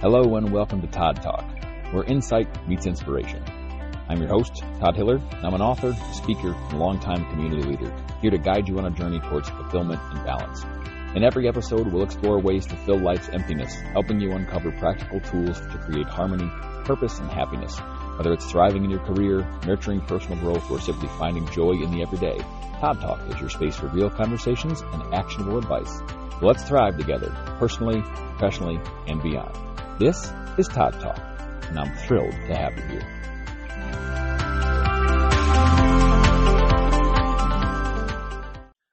Hello and welcome to Todd Talk, where insight meets inspiration. I'm your host, Todd Hiller, and I'm an author, speaker, and longtime community leader, here to guide you on a journey towards fulfillment and balance. In every episode, we'll explore ways to fill life's emptiness, helping you uncover practical tools to create harmony, purpose, and happiness. Whether it's thriving in your career, nurturing personal growth, or simply finding joy in the everyday, Todd Talk is your space for real conversations and actionable advice. So let's thrive together, personally, professionally, and beyond. This is Todd Talk, and I'm thrilled to have you here.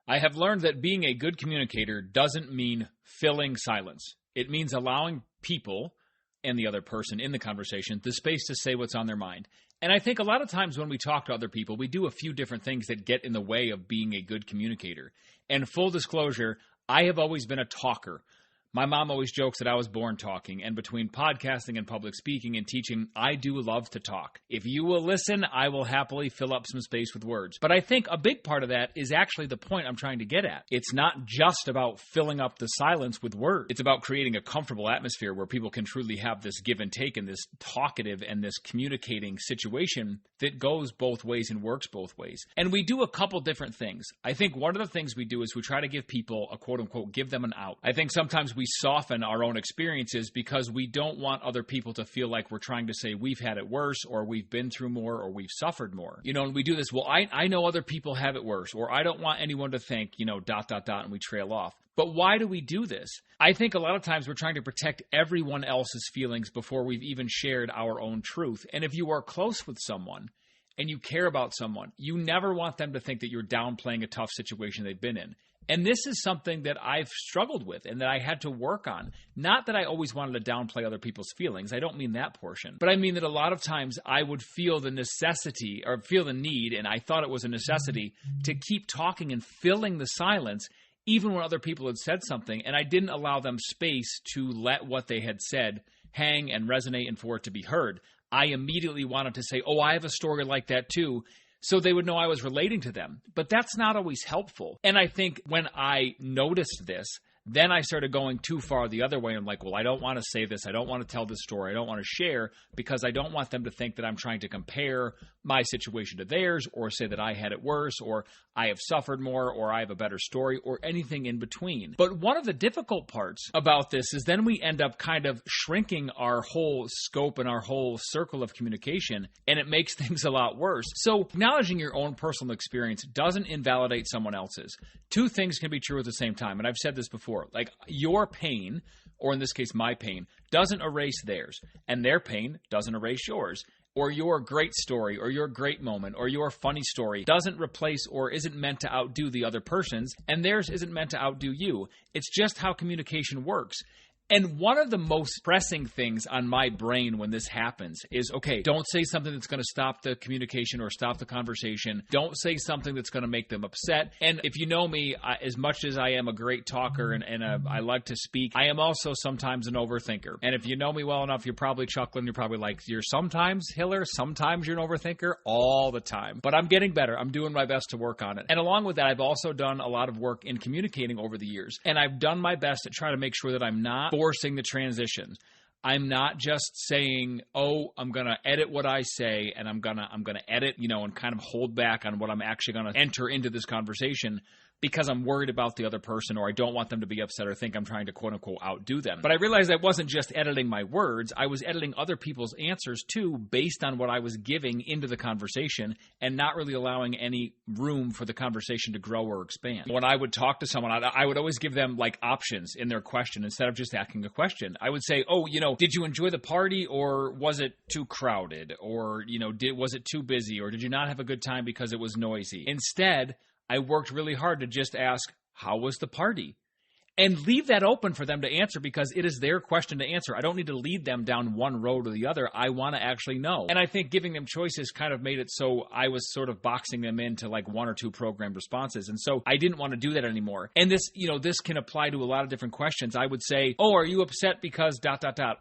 I have learned that being a good communicator doesn't mean filling silence. It means allowing people and the other person in the conversation the space to say what's on their mind. And I think a lot of times when we talk to other people, we do a few different things that get in the way of being a good communicator. And full disclosure, I have always been a talker. My mom always jokes that I was born talking, and between podcasting and public speaking and teaching, I do love to talk. If you will listen, I will happily fill up some space with words. But I think a big part of that is actually the point I'm trying to get at. It's not just about filling up the silence with words. It's about creating a comfortable atmosphere where people can truly have this give and take and this talkative and this communicating situation that goes both ways and works both ways. And we do a couple different things. I think one of the things we do is we try to give people a quote-unquote give them an out. I think sometimes we soften our own experiences because we don't want other people to feel like we're trying to say we've had it worse or we've been through more or we've suffered more. And we do this, well, I know other people have it worse, or I don't want anyone to think, and we trail off. But why do we do this? I think a lot of times we're trying to protect everyone else's feelings before we've even shared our own truth. And if you are close with someone and you care about someone, you never want them to think that you're downplaying a tough situation they've been in. And this is something that I've struggled with and that I had to work on. Not that I always wanted to downplay other people's feelings. I don't mean that portion. But I mean that a lot of times I would feel the necessity or feel the need, and I thought it was a necessity, to keep talking and filling the silence even when other people had said something. And I didn't allow them space to let what they had said hang and resonate and for it to be heard. I immediately wanted to say, I have a story like that too, so they would know I was relating to them. But that's not always helpful. And I think when I noticed this, then I started going too far the other way. I'm like, I don't want to say this. I don't want to tell this story. I don't want to share because I don't want them to think that I'm trying to compare my situation to theirs or say that I had it worse or I have suffered more or I have a better story or anything in between. But one of the difficult parts about this is then we end up kind of shrinking our whole scope and our whole circle of communication, and it makes things a lot worse. So acknowledging your own personal experience doesn't invalidate someone else's. Two things can be true at the same time, and I've said this before. Like your pain, or in this case my pain, doesn't erase theirs, and their pain doesn't erase yours. Or your great story, or your great moment, or your funny story doesn't replace or isn't meant to outdo the other person's, and theirs isn't meant to outdo you. It's just how communication works. And one of the most pressing things on my brain when this happens is, don't say something that's going to stop the communication or stop the conversation. Don't say something that's going to make them upset. And if you know me, as much as I am a great talker and I like to speak, I am also sometimes an overthinker. And if you know me well enough, you're probably chuckling. You're probably like, you're sometimes Hiller, sometimes you're an overthinker, all the time. But I'm getting better. I'm doing my best to work on it. And along with that, I've also done a lot of work in communicating over the years. And I've done my best to try to make sure that I'm not forcing the transition. I'm not just saying, I'm going to edit what I say and I'm going to edit, and kind of hold back on what I'm actually going to enter into this conversation because I'm worried about the other person or I don't want them to be upset or think I'm trying to quote-unquote outdo them. But I realized I wasn't just editing my words. I was editing other people's answers too based on what I was giving into the conversation and not really allowing any room for the conversation to grow or expand. When I would talk to someone, I would always give them like options in their question instead of just asking a question. I would say, did you enjoy the party or was it too crowded? Or, was it too busy? Or did you not have a good time because it was noisy? Instead, I worked really hard to just ask, how was the party? And leave that open for them to answer because it is their question to answer. I don't need to lead them down one road or the other. I want to actually know. And I think giving them choices kind of made it so I was sort of boxing them into like one or two programmed responses. And so I didn't want to do that anymore. And this, this can apply to a lot of different questions. I would say, are you upset because ...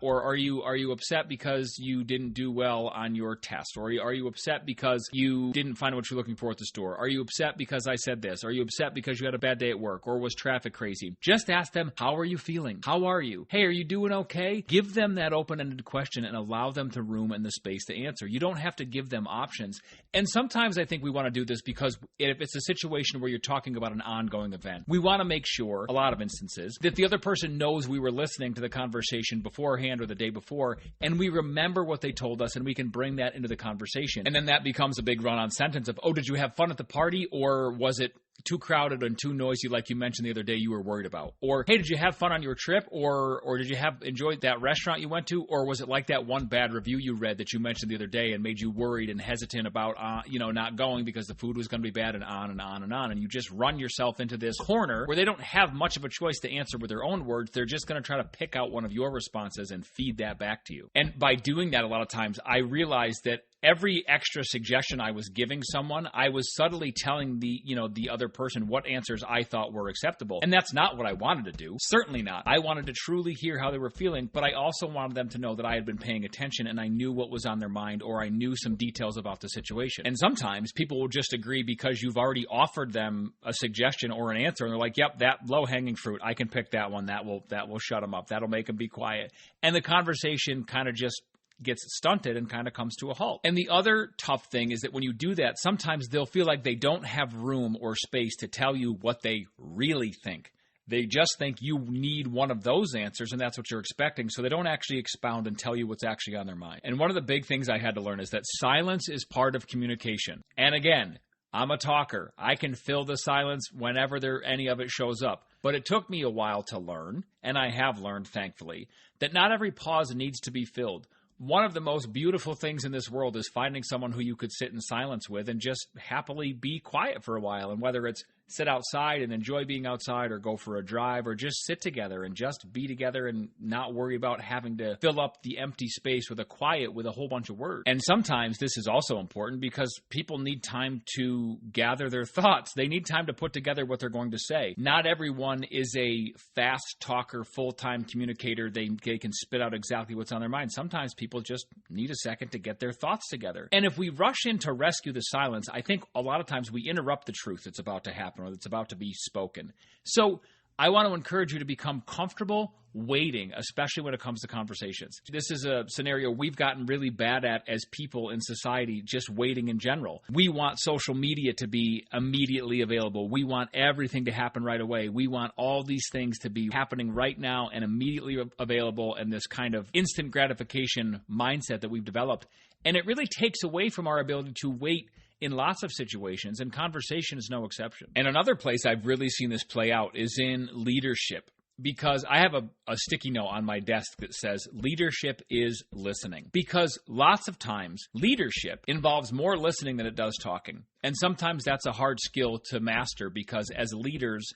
Or are you upset because you didn't do well on your test? Or are you upset because you didn't find what you're looking for at the store? Are you upset because I said this? Are you upset because you had a bad day at work? Or was traffic crazy? Just just ask them, how are you feeling? How are you? Hey, are you doing okay? Give them that open-ended question and allow them to room and the space to answer. You don't have to give them options. And sometimes I think we want to do this because if it's a situation where you're talking about an ongoing event, we want to make sure, a lot of instances, that the other person knows we were listening to the conversation beforehand or the day before, and we remember what they told us, and we can bring that into the conversation. And then that becomes a big run-on sentence of, oh, did you have fun at the party, or was it too crowded and too noisy like you mentioned the other day you were worried about? Or, hey, did you have fun on your trip? Or did you enjoy that restaurant you went to? Or was it like that one bad review you read that you mentioned the other day and made you worried and hesitant about, not going because the food was going to be bad, and on and on and on. And you just run yourself into this corner where they don't have much of a choice to answer with their own words. They're just going to try to pick out one of your responses and feed that back to you. And by doing that, a lot of times I realized that every extra suggestion I was giving someone, I was subtly telling the other person what answers I thought were acceptable. And that's not what I wanted to do. Certainly not. I wanted to truly hear how they were feeling, but I also wanted them to know that I had been paying attention and I knew what was on their mind, or I knew some details about the situation. And sometimes people will just agree because you've already offered them a suggestion or an answer, and they're like, yep, that low-hanging fruit, I can pick that one. That will shut them up. That'll make them be quiet. And the conversation kind of just gets stunted and kind of comes to a halt. And the other tough thing is that when you do that, sometimes they'll feel like they don't have room or space to tell you what they really think. They just think you need one of those answers, and that's what you're expecting, so they don't actually expound and tell you what's actually on their mind. And one of the big things I had to learn is that silence is part of communication. And again, I'm a talker. I can fill the silence whenever any of it shows up. But it took me a while to learn, and I have learned, thankfully, that not every pause needs to be filled. One of the most beautiful things in this world is finding someone who you could sit in silence with and just happily be quiet for a while. And whether it's sit outside and enjoy being outside, or go for a drive, or just sit together and just be together and not worry about having to fill up the empty space with a whole bunch of words. And sometimes this is also important because people need time to gather their thoughts. They need time to put together what they're going to say. Not everyone is a fast talker, full-time communicator. They can spit out exactly what's on their mind. Sometimes people just need a second to get their thoughts together. And if we rush in to rescue the silence, I think a lot of times we interrupt the truth that's about to happen or that's about to be spoken. So I want to encourage you to become comfortable waiting, especially when it comes to conversations. This is a scenario we've gotten really bad at as people in society, just waiting in general. We want social media to be immediately available. We want everything to happen right away. We want all these things to be happening right now and immediately available, and this kind of instant gratification mindset that we've developed. And it really takes away from our ability to wait in lots of situations, and conversation is no exception. And another place I've really seen this play out is in leadership, because I have a sticky note on my desk that says leadership is listening. Because lots of times leadership involves more listening than it does talking. And sometimes that's a hard skill to master, because as leaders,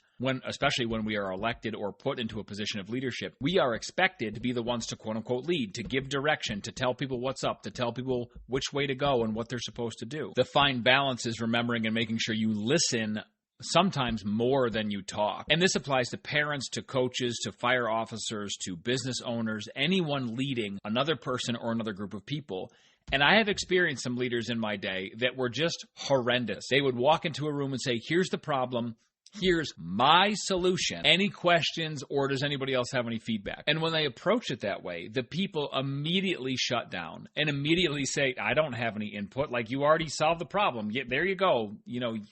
especially when we are elected or put into a position of leadership, we are expected to be the ones to quote-unquote lead, to give direction, to tell people what's up, to tell people which way to go and what they're supposed to do. The fine balance is remembering and making sure you listen sometimes more than you talk. And this applies to parents, to coaches, to fire officers, to business owners, anyone leading another person or another group of people. And I have experienced some leaders in my day that were just horrendous. They would walk into a room and say, here's the problem. Here's my solution. Any questions, or does anybody else have any feedback? And when they approach it that way, the people immediately shut down and immediately say, I don't have any input. Like, you already solved the problem. There you go.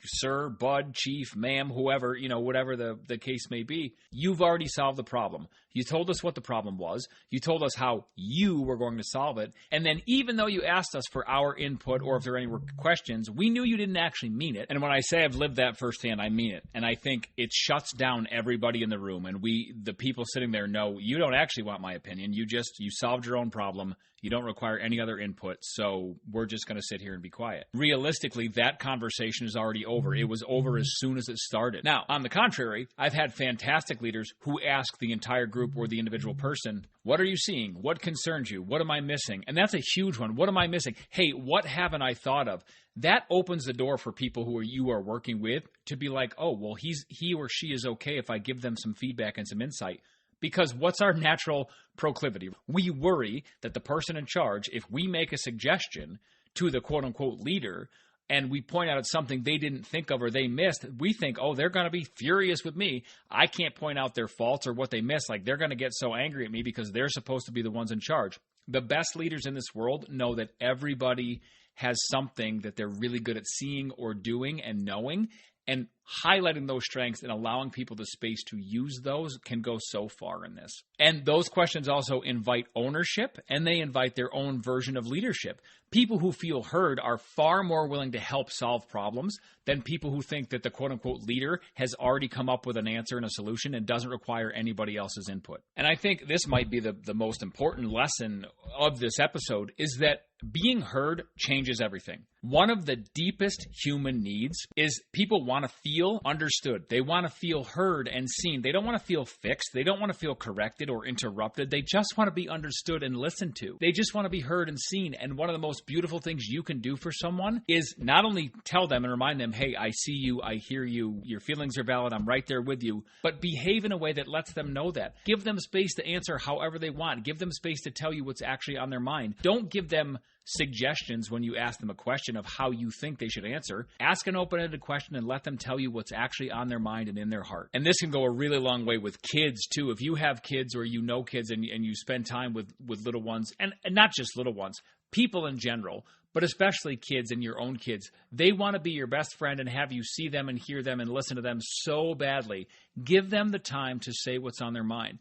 Sir, bud, chief, ma'am, whoever, whatever the case may be. You've already solved the problem. You told us what the problem was. You told us how you were going to solve it. And then even though you asked us for our input or if there are any questions, we knew you didn't actually mean it. And when I say I've lived that firsthand, I mean it. And I think it shuts down everybody in the room. And the people sitting there know you don't actually want my opinion. You solved your own problem. You don't require any other input, so we're just going to sit here and be quiet. Realistically, that conversation is already over. It was over as soon as it started. Now, on the contrary, I've had fantastic leaders who ask the entire group or the individual person, what are you seeing? What concerns you? What am I missing? And that's a huge one. What am I missing? Hey, what haven't I thought of? That opens the door for people who you are working with to be like, oh, well, he or she is okay if I give them some feedback and some insight. Because what's our natural proclivity? We worry that the person in charge, if we make a suggestion to the quote-unquote leader, and we point out something they didn't think of or they missed, we think, oh, they're going to be furious with me. I can't point out their faults or what they missed. Like, they're going to get so angry at me because they're supposed to be the ones in charge. The best leaders in this world know that everybody has something that they're really good at seeing or doing and knowing, and highlighting those strengths and allowing people the space to use those can go so far in this. And those questions also invite ownership, and they invite their own version of leadership. People who feel heard are far more willing to help solve problems than people who think that the quote-unquote leader has already come up with an answer and a solution and doesn't require anybody else's input. And I think this might be the most important lesson of this episode, is that being heard changes everything. One of the deepest human needs is people want to feel understood. They want to feel heard and seen. They don't want to feel fixed. They don't want to feel corrected or interrupted. They just want to be understood and listened to. They just want to be heard and seen. And one of the most beautiful things you can do for someone is not only tell them and remind them, hey, I see you, I hear you, your feelings are valid, I'm right there with you, but behave in a way that lets them know that. Give them space to answer however they want. Give them space to tell you what's actually on their mind. Don't give them suggestions when you ask them a question of how you think they should answer. Ask an open-ended question and let them tell you what's actually on their mind and in their heart. And this can go a really long way with kids too. If you have kids or you know kids and you spend time with little ones, and not just little ones, people in general, but especially kids and your own kids, they want to be your best friend and have you see them and hear them and listen to them so badly. Give them the time to say what's on their mind.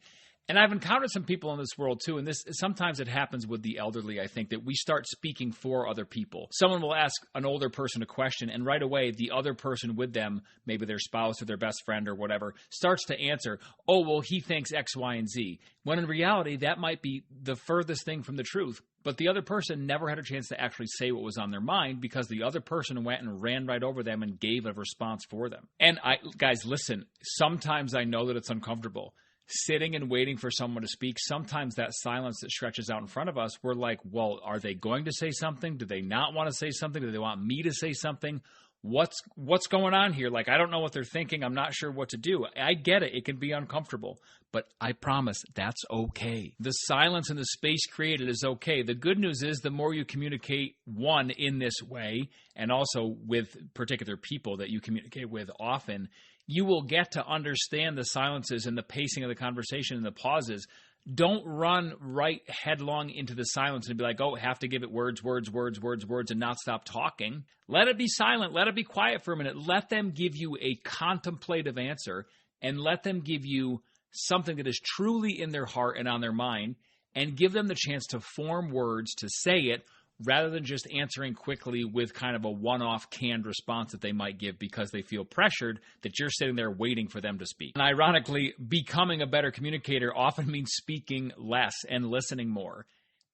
And I've encountered some people in this world too, and this sometimes it happens with the elderly, I think, that we start speaking for other people. Someone will ask an older person a question, and right away the other person with them, maybe their spouse or their best friend or whatever, starts to answer, oh, well, he thinks X, Y, and Z. When in reality, that might be the furthest thing from the truth. But the other person never had a chance to actually say what was on their mind because the other person went and ran right over them and gave a response for them. And guys, listen, sometimes I know that it's uncomfortable. Sitting and waiting for someone to speak, sometimes that silence that stretches out in front of us, we're like, well, are they going to say something? Do they not want to say something? Do they want me to say something? What's going on here? Like, I don't know what they're thinking. I'm not sure what to do. I get it. It can be uncomfortable. But I promise that's okay. The silence and the space created is okay. The good news is the more you communicate, one, in this way, and also with particular people that you communicate with often, you will get to understand the silences and the pacing of the conversation and the pauses. Don't run right headlong into the silence and be like, oh, have to give it words, and not stop talking. Let it be silent. Let it be quiet for a minute. Let them give you a contemplative answer and let them give you something that is truly in their heart and on their mind, and give them the chance to form words to say it rather than just answering quickly with kind of a one-off canned response that they might give because they feel pressured that you're sitting there waiting for them to speak. And ironically, becoming a better communicator often means speaking less and listening more.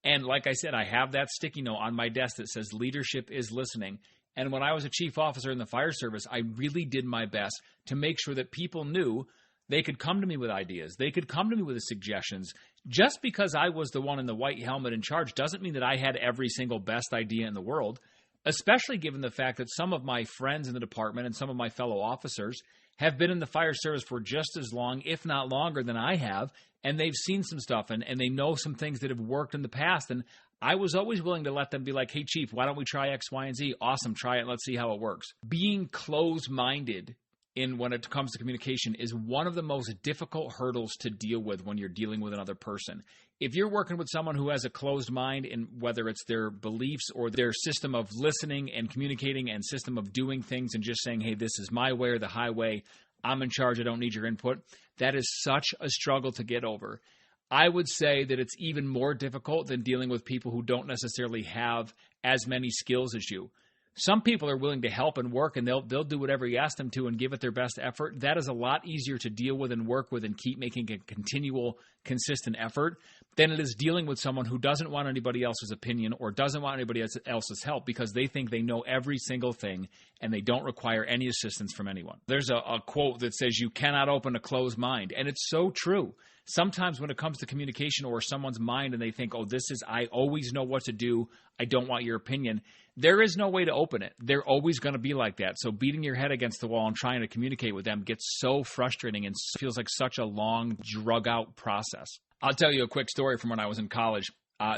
And like I said, I have that sticky note on my desk that says leadership is listening. And when I was a chief officer in the fire service, I really did my best to make sure that people knew they could come to me with ideas. They could come to me with suggestions. Just because I was the one in the white helmet in charge doesn't mean that I had every single best idea in the world, especially given the fact that some of my friends in the department and some of my fellow officers have been in the fire service for just as long, if not longer than I have, and they've seen some stuff and they know some things that have worked in the past. And I was always willing to let them be like, hey, Chief, why don't we try X, Y, and Z? Awesome, try it. Let's see how it works. Being closed-minded when it comes to communication is one of the most difficult hurdles to deal with when you're dealing with another person. If you're working with someone who has a closed mind, and whether it's their beliefs or their system of listening and communicating and system of doing things and just saying, hey, this is my way or the highway, I'm in charge, I don't need your input, that is such a struggle to get over. I would say that it's even more difficult than dealing with people who don't necessarily have as many skills as you. Some people are willing to help and work, and they'll do whatever you ask them to and give it their best effort. That is a lot easier to deal with and work with and keep making a continual, consistent effort than it is dealing with someone who doesn't want anybody else's opinion or doesn't want anybody else's help because they think they know every single thing and they don't require any assistance from anyone. There's a quote that says, you cannot open a closed mind, and it's so true. Sometimes when it comes to communication or someone's mind and they think, oh, I always know what to do, I don't want your opinion, there is no way to open it. They're always going to be like that. So beating your head against the wall and trying to communicate with them gets so frustrating and feels like such a long, drug-out process. I'll tell you a quick story from when I was in college.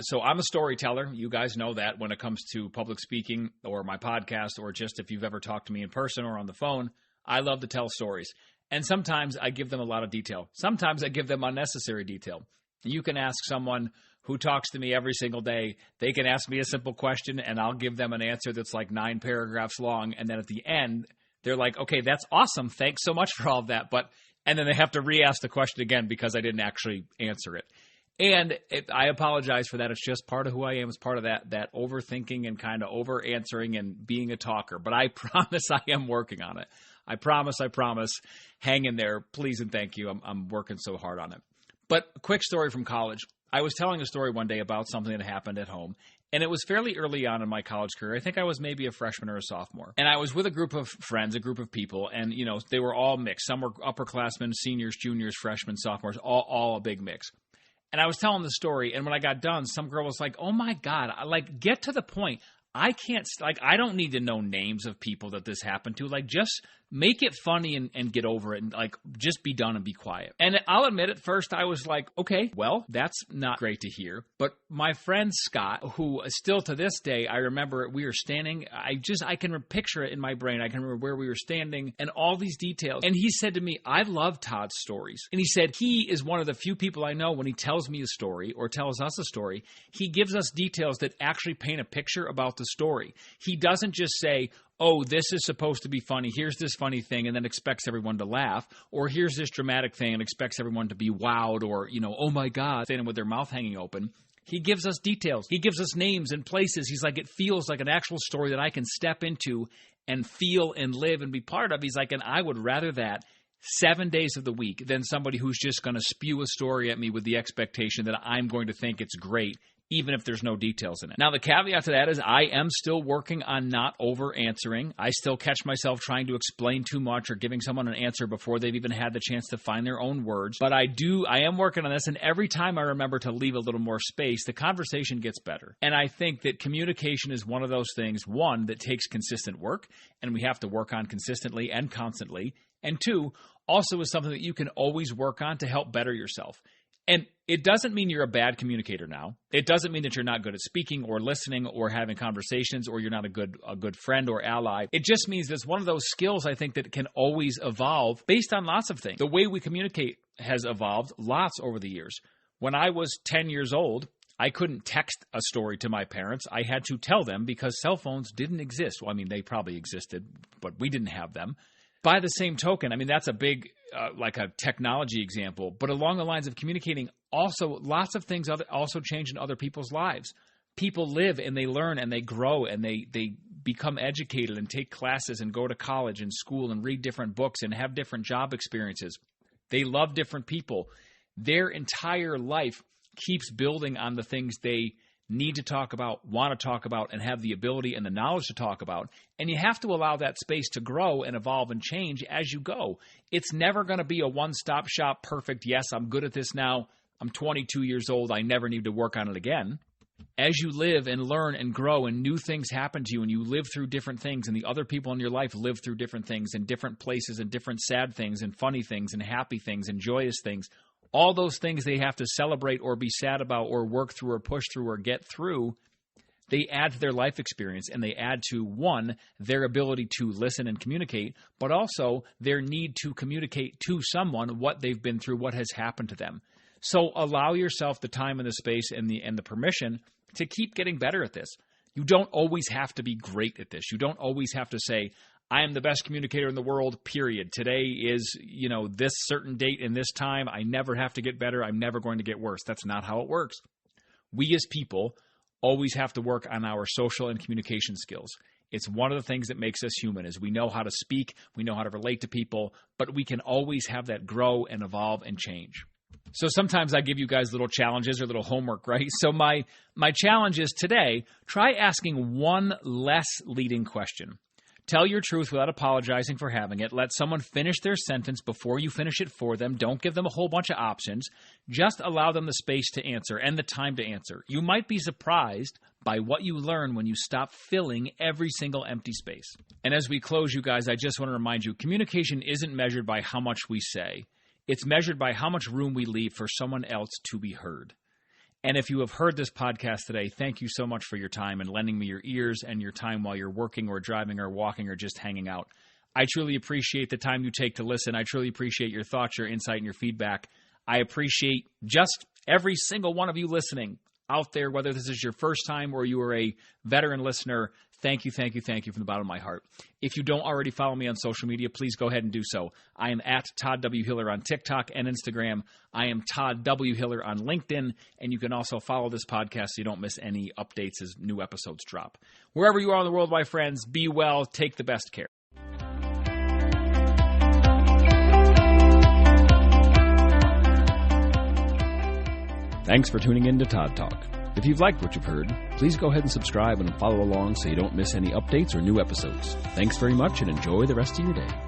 So I'm a storyteller. You guys know that when it comes to public speaking or my podcast, or just if you've ever talked to me in person or on the phone, I love to tell stories. And sometimes I give them a lot of detail. Sometimes I give them unnecessary detail. You can ask someone who talks to me every single day. They can ask me a simple question, and I'll give them an answer that's like 9 paragraphs long. And then at the end, they're like, okay, that's awesome. Thanks so much for all of that. And then they have to re-ask the question again because I didn't actually answer it. And I apologize for that. It's just part of who I am. It's part of that overthinking and kind of over-answering and being a talker. But I promise I am working on it. I promise. Hang in there. Please and thank you. I'm working so hard on it. But a quick story from college. I was telling a story one day about something that happened at home, and it was fairly early on in my college career. I think I was maybe a freshman or a sophomore. And I was with a group of friends, a group of people, and, they were all mixed. Some were upperclassmen, seniors, juniors, freshmen, sophomores, all a big mix. And I was telling the story, and when I got done, some girl was like, oh, my God, get to the point. I can't, I don't need to know names of people that this happened to. Just make it funny and get over it, and just be done and be quiet. And I'll admit, at first I was like, okay, well, that's not great to hear. But my friend Scott, who still to this day, I remember we were standing, I can picture it in my brain. I can remember where we were standing and all these details. And he said to me, I love Todd's stories. And he said he is one of the few people I know when he tells me a story or tells us a story, he gives us details that actually paint a picture about the story. He doesn't just say, oh, this is supposed to be funny, here's this funny thing, and then expects everyone to laugh, or here's this dramatic thing and expects everyone to be wowed or, oh my God, standing with their mouth hanging open. He gives us details. He gives us names and places. He's like, it feels like an actual story that I can step into and feel and live and be part of. He's like, and I would rather that 7 days of the week than somebody who's just going to spew a story at me with the expectation that I'm going to think it's great, even if there's no details in it. Now, the caveat to that is I am still working on not over-answering. I still catch myself trying to explain too much or giving someone an answer before they've even had the chance to find their own words. But I am working on this, and every time I remember to leave a little more space, the conversation gets better. And I think that communication is one of those things, one, that takes consistent work, and we have to work on consistently and constantly. And two, also is something that you can always work on to help better yourself. And it doesn't mean you're a bad communicator now. It doesn't mean that you're not good at speaking or listening or having conversations or you're not a good friend or ally. It just means that it's one of those skills, I think, that can always evolve based on lots of things. The way we communicate has evolved lots over the years. When I was 10 years old, I couldn't text a story to my parents. I had to tell them because cell phones didn't exist. Well, I mean, they probably existed, but we didn't have them. By the same token, I mean, that's a big, like a technology example, but along the lines of communicating, also lots of things also change in other people's lives. People live and they learn and they grow and they become educated and take classes and go to college and school and read different books and have different job experiences. They love different people. Their entire life keeps building on the things they need to talk about, want to talk about, and have the ability and the knowledge to talk about. And you have to allow that space to grow and evolve and change as you go. It's never going to be a one-stop shop, perfect, yes, I'm good at this now, I'm 22 years old, I never need to work on it again. As you live and learn and grow and new things happen to you and you live through different things and the other people in your life live through different things and different places and different sad things and funny things and happy things and joyous things, all those things they have to celebrate or be sad about or work through or push through or get through, they add to their life experience and they add to, one, their ability to listen and communicate, but also their need to communicate to someone what they've been through, what has happened to them. So allow yourself the time and the space and the permission to keep getting better at this. You don't always have to be great at this. You don't always have to say, I am the best communicator in the world, period. Today is, this certain date and this time. I never have to get better. I'm never going to get worse. That's not how it works. We as people always have to work on our social and communication skills. It's one of the things that makes us human is we know how to speak, we know how to relate to people, but we can always have that grow and evolve and change. So sometimes I give you guys little challenges or little homework, right? So my challenge is today, try asking one less leading question. Tell your truth without apologizing for having it. Let someone finish their sentence before you finish it for them. Don't give them a whole bunch of options. Just allow them the space to answer and the time to answer. You might be surprised by what you learn when you stop filling every single empty space. And as we close, you guys, I just want to remind you, communication isn't measured by how much we say. It's measured by how much room we leave for someone else to be heard. And if you have heard this podcast today, thank you so much for your time and lending me your ears and your time while you're working or driving or walking or just hanging out. I truly appreciate the time you take to listen. I truly appreciate your thoughts, your insight, and your feedback. I appreciate just every single one of you listening out there, whether this is your first time or you are a veteran listener. Thank you from the bottom of my heart. If you don't already follow me on social media, please go ahead and do so. I am at Todd W. Hiller on TikTok and Instagram. I am Todd W. Hiller on LinkedIn, and you can also follow this podcast so you don't miss any updates as new episodes drop. Wherever you are in the world, my friends, be well, take the best care. Thanks for tuning in to Todd Talk. If you've liked what you've heard, please go ahead and subscribe and follow along so you don't miss any updates or new episodes. Thanks very much and enjoy the rest of your day.